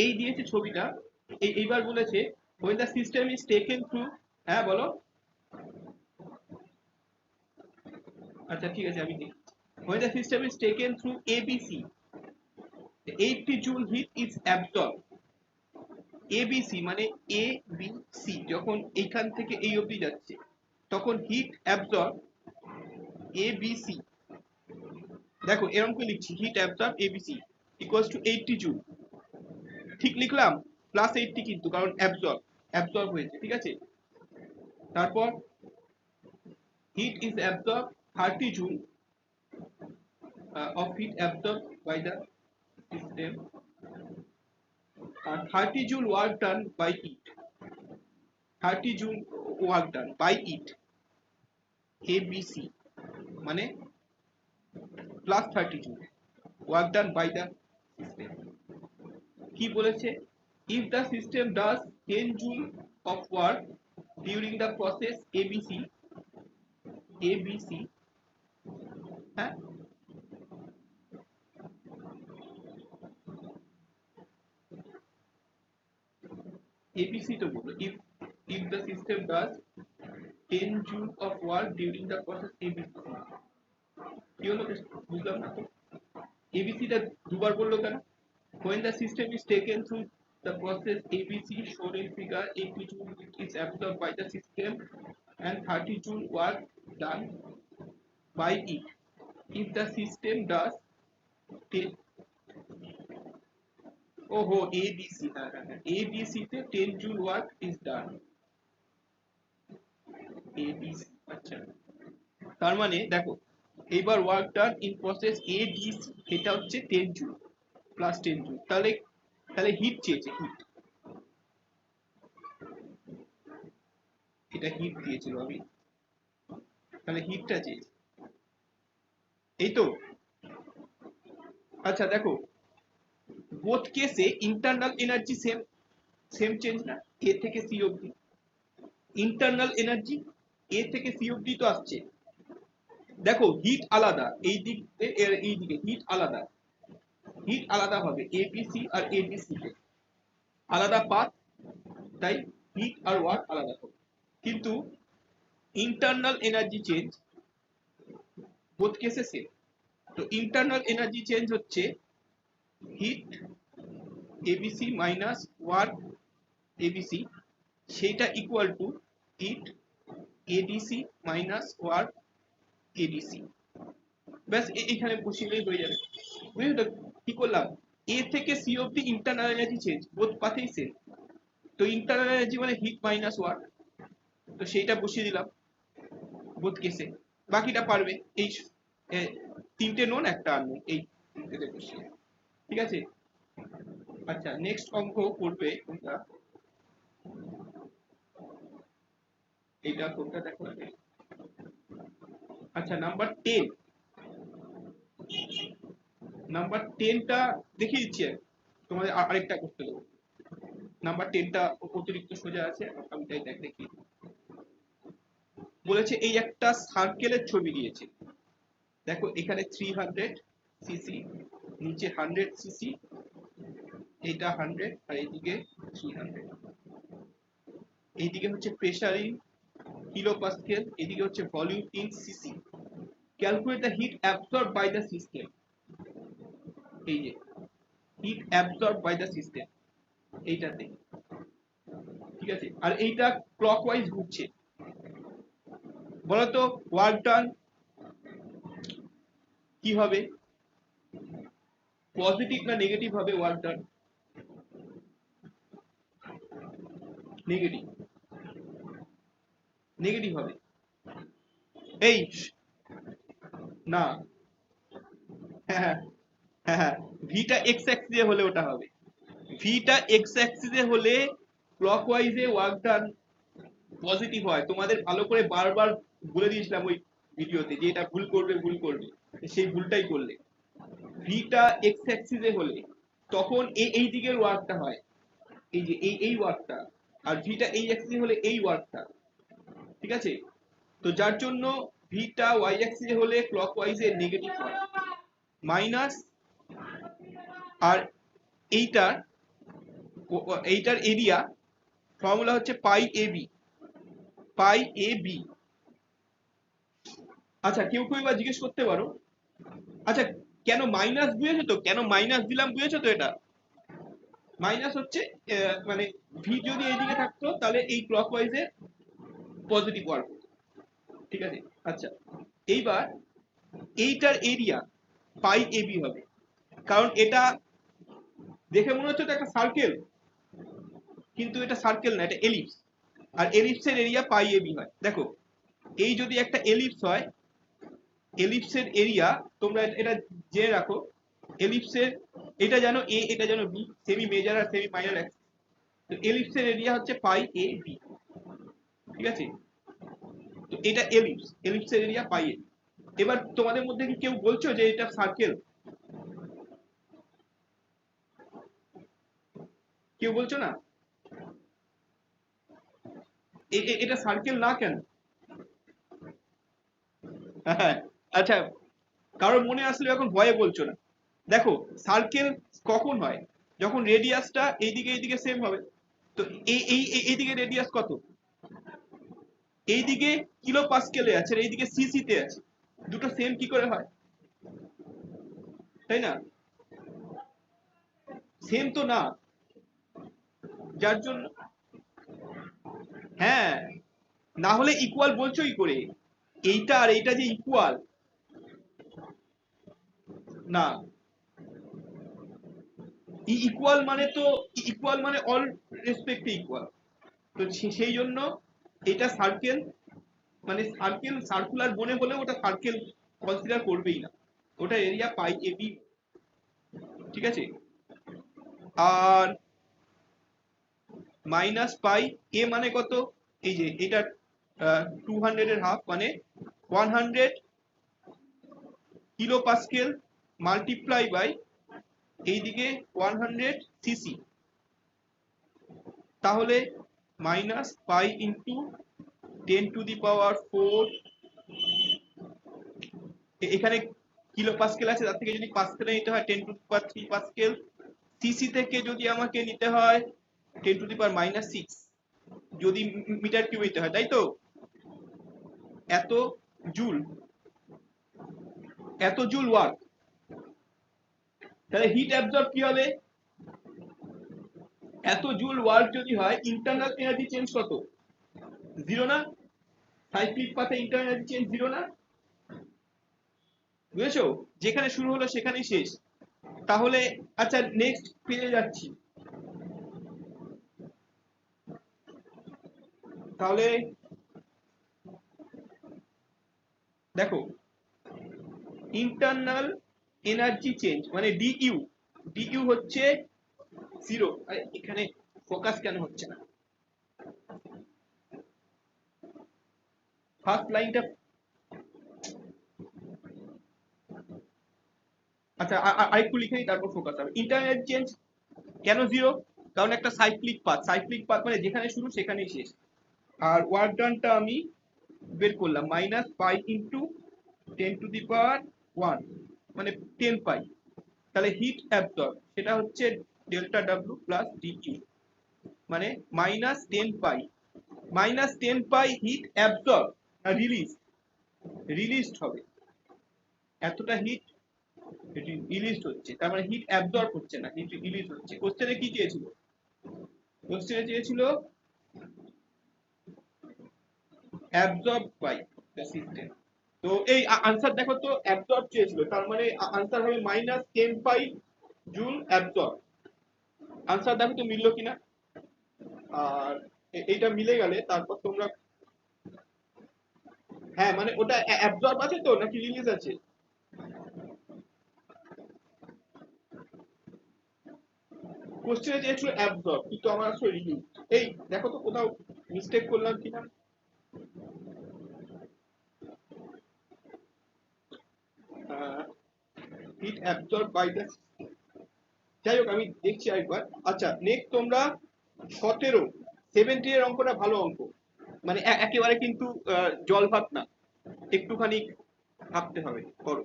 এই দিয়েছে ছবিটা। এইবার বলেছে when the system is taken through, হ্যাঁ বলো। আচ্ছা ঠিক আছে আমি দেখি। when the system is taken through ABC, the 80 joule heat is absorbed. ABC মানে এ বি সি, যখন এইখান থেকে এই অবধি যাচ্ছে তখন হিট অ্যাবজর্ব ABC, দেখো এরকম করে লিখছি, heat absorb ABC equals to 80 joule. ঠিক লিখলাম, প্লাস 80 কিন্তু, কারণ অ্যাবজর্ব হয়েছে, ঠিক আছে। তারপর heat is absorb 30 joule of heat absorbed by the system, and 30 joule work done by it, 30 joule work done by it ABC মানে plus 30 joule work done by the system। কি বলেছে, if the system does 10 joule of work during the process ABC, হ্যাঁ ABC তো বললো, if the system does 10 joule of work during the process ABC, কি হলো বুঝলাম না তো, ABC টা দুবার বললো কেন? when the system is taken through the process ABC shown in figure, 80 joule is absorbed by the system and 30 joule work done by it, if the system does 10, ওহো ABC, হ্যাঁ হ্যাঁ হ্যাঁ, ABC তে 10 joule work is done, ABC। আচ্ছা তার মানে দেখো, এইবার work done in process ADC এটা হচ্ছে 10 জুল প্লাস 10 জুল, তাহলে তাহলে হিট চেয়েছে, হিট, এটা হিট দিয়েছিল আমি, তাহলে হিটটা চেয়েছে, এই তো। আচ্ছা দেখো, বোথ কেসে internal energy same, same change না, এ থেকে সি অবধি ইন্টারনাল এনার্জি এ থেকে সি অবধি তো আসছে। দেখো হিট আলাদা, এই দিক এই দিকে হিট আলাদা, হিট আলাদা হবে এবিসি আর এডিসি তে আলাদা পাথ, তাই হিট আর ওয়ার্ক আলাদা হবে। কিন্তু ইন্টারনাল এনার্জি চেঞ্জ বোথ কেসে সেম। তো ইন্টারনাল এনার্জি চেঞ্জ হচ্ছে heat ABC minus work ABC, সেটা equal to heat ADC minus work ADC. ব্যাস এখানে বসিলেই হয়ে যাবে, বুঝলে কি করলাম, এ থেকে সি অব্দি ইন্টারনাল এনার্জি চেঞ্জ বোথ পাথেই সেম, তো ইন্টারনাল এনার্জি মানে হিট মাইনাস ওয়ার্ক, তো সেইটা বসিয়ে দিলাম বোথ কেসে, বাকিটা পারবে এই তিনটে নোন একটা আননোন, এই তিনটেতে বসিয়ে, ঠিক আছে। আচ্ছা নেক্সট অঙ্ক করবে তোমরা, এইটা কোনটা দেখো আগে। আচ্ছা নাম্বার 10, নাম্বার 10টা দেখিয়ে দিচ্ছি, তোমাদের আরেকটা করতে দেবো। নাম্বার 10টা অতিরিক্ত সোজা আছে, আমি তাই দেখিয়ে দিই। বলেছে এই একটা সার্কেলের ছবি দিয়েছে, দেখো এখানে 300 সিসি, নিচে 100 সিসি, এইটা 100 আর এইদিকে 300, এইদিকে হচ্ছে প্রেসার ইন কিলো পাস্কেল, এদিকে হচ্ছে volume in cc. Calculate the heat absorb by the system, এই যে heat absorb by the system এইটাতে, ঠিক আছে। আর এইটা ক্লকওয়াইজ ঘুরছে, বলতো ওয়ার্ক ডান কি হবে, পজিটিভ না নেগেটিভ হবে ওয়ার্ক ডান? নেগেটিভ, নেগেটিভ হবে। এই না, হ্যাঁ হ্যাঁ হ্যাঁ, ভিটা এক্স অ্যাক্সিসে হলে ওটা হবে, ভিটা এক্স অ্যাক্সিসে হলে ক্লকওয়াইজে ওয়ার্ক ডান পজিটিভ হয়। তোমাদের ভালো করে বারবার বলে দিয়েছিলাম ওই ভিডিওতে যে এটা ভুল করবে, ভুল করবে, সেই ভুলটাই করলে। ভিটা এক্স অ্যাক্সিসে হলে তখন এই দিকের ওয়ার্কটা হয়, এই যে এই ওয়ার্কটা, আর ভিটা এই অ্যাক্সিসে হলে এই ওয়ার্কটা, ঠিক আছে। তো যার জন্য ভিটা ওয়াই অ্যাক্সিসে হলে ক্লকওয়াইজে নেগেটিভ হয় মাইনাস, আর এইটার এইটার এরিয়া ফর্মুলা হচ্ছে পাই A B, pi A B. আচ্ছা কেউ কেউ এবার জিজ্ঞেস করতে পারো, আচ্ছা কেন মাইনাস, বুঝেছো তো কেন মাইনাস দিলাম, বুঝেছো তো? এটা মাইনাস হচ্ছে মানে ভি যদি এইদিকে থাকতো তাহলে এই ক্লকওয়াইজে পজিটিভ ওয়ার্ক হতো, ঠিক আছে? আচ্ছা এইবার এইটার এরিয়া পাই এ বি হবে, কারণ এটা দেখে মনে হচ্ছে তো একটা সার্কেল, কিন্তু এটা সার্কেল না, এটা ellipse. R এলিপসের area pi A B হয়। দেখো এই যদি একটা এলিপস হয়, এলিপসের এরিয়া তোমরা এটা জেনে রাখো, এলিপসের এটা জানো এ, এটা জানো বি, সেমি মেজর আর সেমি মাইনর অ্যাক্সিস। তো এলিপসের এরিয়া হচ্ছে পাই এ বি, ঠিক আছে? তো এটা এলিপস, এলিপসের এরিয়া পাই এ। এবার তোমাদের মধ্যে কি কেউ বলছো যে এটা সার্কেল? কেউ বলছো না? এটা সার্কেল না কেন? হ্যাঁ, আচ্ছা কারোর মনে আসলে এখন ভয়ে বলছো না। দেখো সার্কেল কখন হয়, যখন রেডিয়াসটা এইদিকে এইদিকে সেম হবে। তো এইদিকে রেডিয়াস কত, এইদিকে কিলো পাস্কেলে আছে আর এইদিকে সিসি তে আছে, দুটো সেম কি করে হয়, তাই না? সেম তো না, যার জন্য হ্যাঁ, না হলে ইকুয়াল বলছো কি করে? এইটা আর এইটা যে ইকুয়াল, না, ইকুয়াল মানে তো, ইকুয়াল মানে অল রেসপেক্টে ইকুয়াল। তো সেই জন্য এটা সার্কেল, মানে সার্কেল সার্কুলার বনে বলে ওটা সার্কেল কনসিডার করবেই না, ওটা এরিয়া পাই এ বি, ঠিক আছে? আর মাইনাস পাই এ মানে কত, এই যে এটা 200 এর হাফ মানে 100 কিলো পাস্কেল মাল্টিপ্লাই বাই এইদিকে 100 সিসি, তাহলে মাইনাস পাই ইন্টু 10⁴, এখানে কিলো পাস্কেল আছে, তার থেকে যদি পাস্কেলে নিতে হয় 10⁻³ পাস্কেল, সিসি থেকে যদি আমাকে নিতে হয় 10⁻⁻6, যদি মিটার কিউব নিতে হয়, তাই তো? এত জুল, এত জুল ওয়ার্ক। তাহলে হিট অ্যাবজর্ব কি হবে? এত জুল ওয়ার্ক যদি হয়, ইন্টারনাল এনার্জি চেঞ্জ কত? জিরো না? সাইক্লিক পাথে ইন্টারনাল এনার্জি চেঞ্জ জিরো না? বুঝেছো? যেখানে শুরু হলো সেখানেই শেষ। তাহলে আচ্ছা নেক্সট পেজে যাচ্ছি। তাহলে দেখো ইন্টারনাল এনার্জি চেঞ্জ মানে ডিইউ, ডিইউ হচ্ছে জিরো। আরে এখানে ফোকাস কেন হচ্ছে না? ফার্স্ট লাইনটা, আচ্ছা আরেকটু লিখে নিই তারপর ফোকাস হবে। ইন্টারনাল চেঞ্জ কেন জিরো? কারণ একটা সাইক্লিক পাথ, সাইক্লিক পাথ মানে যেখানে শুরু সেখানেই শেষ। আর ওয়ার্ক ডানটা আমি বের করলাম মাইনাস পাই ইন্টু 10⁻1 মানে 10 পাই। তাহলে হিট অ্যাবজর্ব সেটা হচ্ছে ডেল্টা ডাব্লিউ প্লাস ডিইউ, মানে -10 পাই, -10 পাই হিট অ্যাবজর্ব আর রিলিজ, রিলিজড হবে। এতটা হিট রিলিজ হচ্ছে, তার মানে হিট অ্যাবজর্ব হচ্ছে না, হিট রিলিজ হচ্ছে। কোশ্চেনে কি চেয়েছিল? কোশ্চেনে চেয়েছিল অ্যাবজর্ব বাই দ্য সিস্টেম। তো এই আনসার দেখো তো, অ্যাবজর্ব চেয়েছিল, তার মানে আনসার হবে -10 পাই জুল অ্যাবজর্ব। আনসার দেখো তো মিললো কিনা। আর এইটা মিলে গেলে তারপর তোমরা, হ্যাঁ মানে ওটা অ্যাবজর্ব আছে তো নাকি রিলিজ আছে? কোশ্চেনে চেয়েছিল অ্যাবজর্ব, কিন্তু আমার আসলে রিলিজ। এই দেখো তো কোথাও মিস্টেক করলাম কিনা। হিট অ্যাবজর্ব বাই দ্য, যাই হোক আমি দেখছি আরেকবার। আচ্ছা নেক্সট তোমরা 17 70 এর অঙ্কটা ভালো অঙ্ক, মানে একেবারে কিন্তু জল ভাত না, একটুখানি ভাবতে হবে, করো।